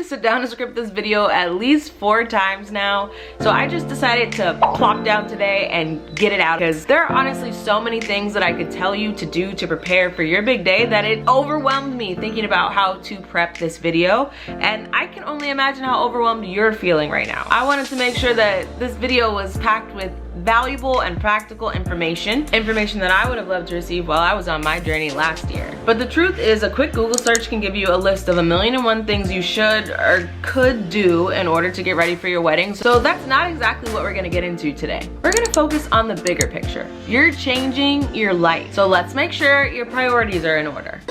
to sit down and script this video at least 4 times now, so I just decided to plop down today and get it out, because there are honestly so many things that I could tell you to do to prepare for your big day that it overwhelmed me thinking about how to prep this video, and I can only imagine how overwhelmed you're feeling right now. I wanted to make sure that this video was packed with valuable and practical information that I would have loved to receive while I was on my journey last year. But the truth is, a quick Google search can give you a list of 1,000,001 things you should or could do in order to get ready for your wedding. So that's not exactly what we're gonna get into today. We're gonna focus on the bigger picture. You're changing your life. So let's make sure your priorities are in order.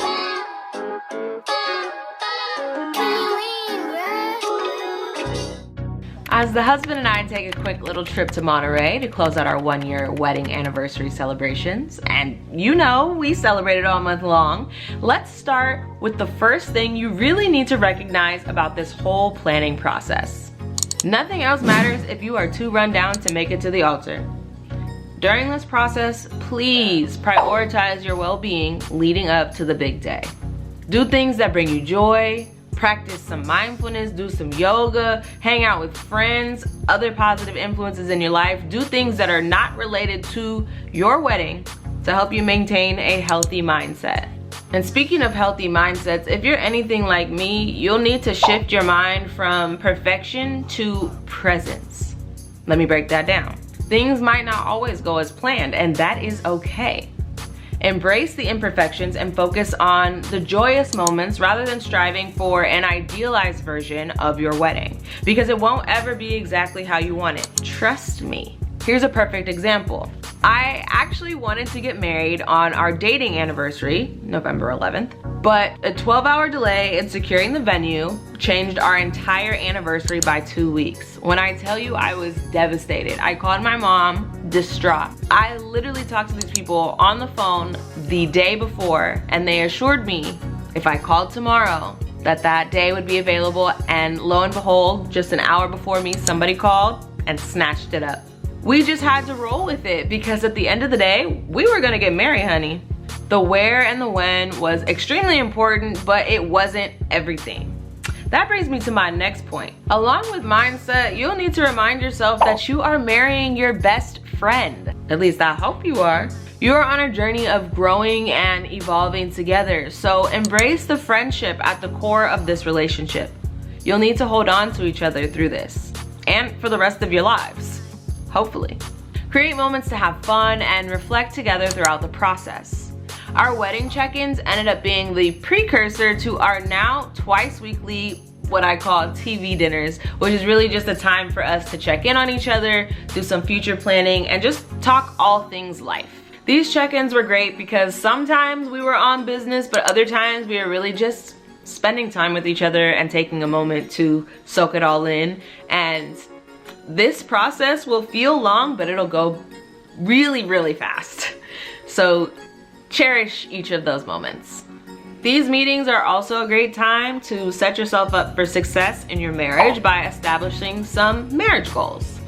As the husband and I take a quick little trip to Monterey to close out our 1-year wedding anniversary celebrations, and you know we celebrated all month long, let's start with the first thing you really need to recognize about this whole planning process. Nothing else matters if you are too run down to make it to the altar. During this process, please prioritize your well-being leading up to the big day. Do things that bring you joy, practice some mindfulness, do some yoga, hang out with friends, other positive influences in your life. Do things that are not related to your wedding to help you maintain a healthy mindset. And speaking of healthy mindsets, if you're anything like me, you'll need to shift your mind from perfection to presence. Let me break that down. Things might not always go as planned, and that is okay. Embrace the imperfections and focus on the joyous moments rather than striving for an idealized version of your wedding, because it won't ever be exactly how you want it. Trust me. Here's a perfect example. I actually wanted to get married on our dating anniversary, November 11th, but a 12-hour delay in securing the venue changed our entire anniversary by 2 weeks. When I tell you I was devastated, I called my mom, distraught. I literally talked to these people on the phone the day before, and they assured me if I called tomorrow that day would be available, and lo and behold, just an hour before me, somebody called and snatched it up. We just had to roll with it, because at the end of the day, we were gonna get married, honey. The where and the when was extremely important, but it wasn't everything. That brings me to my next point. Along with mindset, you'll need to remind yourself that you are marrying your best friend. At least I hope you are. You are on a journey of growing and evolving together, so embrace the friendship at the core of this relationship. You'll need to hold on to each other through this, and for the rest of your lives, hopefully. Create moments to have fun and reflect together throughout the process. Our wedding check-ins ended up being the precursor to our now twice weekly, what I call TV dinners, which is really just a time for us to check in on each other, do some future planning, and just talk all things life. These check-ins were great because sometimes we were on business, but other times we were really just spending time with each other and taking a moment to soak it all in. And this process will feel long, but it'll go really, really fast. So cherish each of those moments. These meetings are also a great time to set yourself up for success in your marriage by establishing some marriage goals.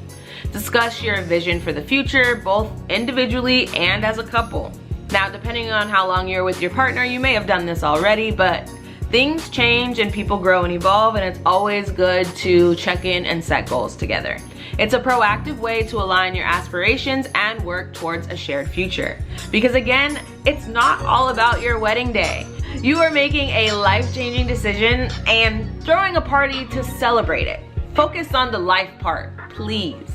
Discuss your vision for the future, both individually and as a couple. Now, depending on how long you're with your partner, you may have done this already, but things change and people grow and evolve, and it's always good to check in and set goals together. It's a proactive way to align your aspirations and work towards a shared future. Because again, it's not all about your wedding day. You are making a life-changing decision and throwing a party to celebrate it. Focus on the life part, please.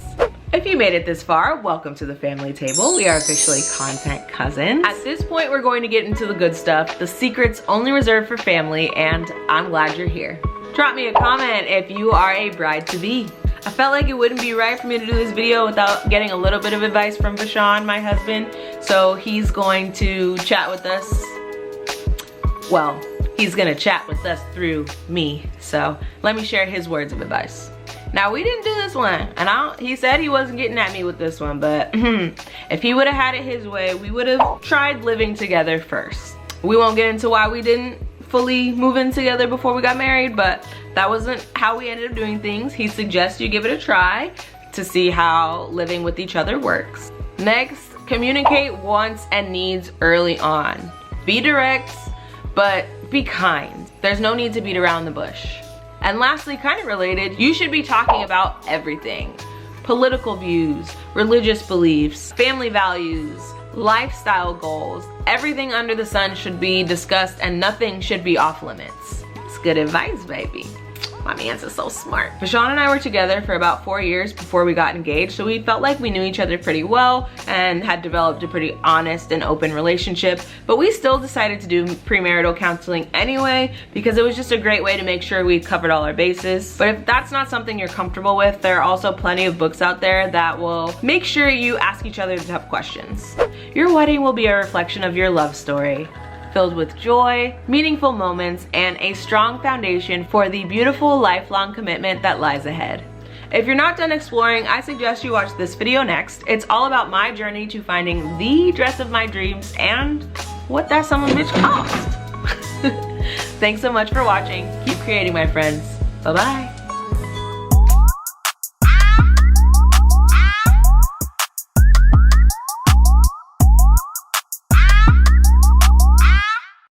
If you made it this far, welcome to the family table. We are officially content cousins. At this point, we're going to get into the good stuff, the secrets only reserved for family, and I'm glad you're here. Drop me a comment if you are a bride-to-be. I felt like it wouldn't be right for me to do this video without getting a little bit of advice from Bashan, my husband. So he's going to chat with us. Well, he's gonna chat with us through me. So let me share his words of advice. Now, we didn't do this one, and he said he wasn't getting at me with this one, but if he would have had it his way, we would have tried living together first. We won't get into why we didn't fully move in together before we got married, but that wasn't how we ended up doing things. He suggests you give it a try to see how living with each other works. Next, communicate wants and needs early on. Be direct, but be kind. There's no need to beat around the bush. And lastly, kind of related, you should be talking about everything. Political views, religious beliefs, family values, lifestyle goals. Everything under the sun should be discussed and nothing should be off limits. It's good advice, baby. My man's is so smart. Vashon and I were together for about 4 years before we got engaged, so we felt like we knew each other pretty well and had developed a pretty honest and open relationship, but we still decided to do premarital counseling anyway because it was just a great way to make sure we covered all our bases. But if that's not something you're comfortable with, there are also plenty of books out there that will make sure you ask each other the tough questions. Your wedding will be a reflection of your love story, filled with joy, meaningful moments, and a strong foundation for the beautiful lifelong commitment that lies ahead. If you're not done exploring, I suggest you watch this video next. It's all about my journey to finding the dress of my dreams and what that son of a bitch cost. Thanks so much for watching. Keep creating, my friends. Bye-bye.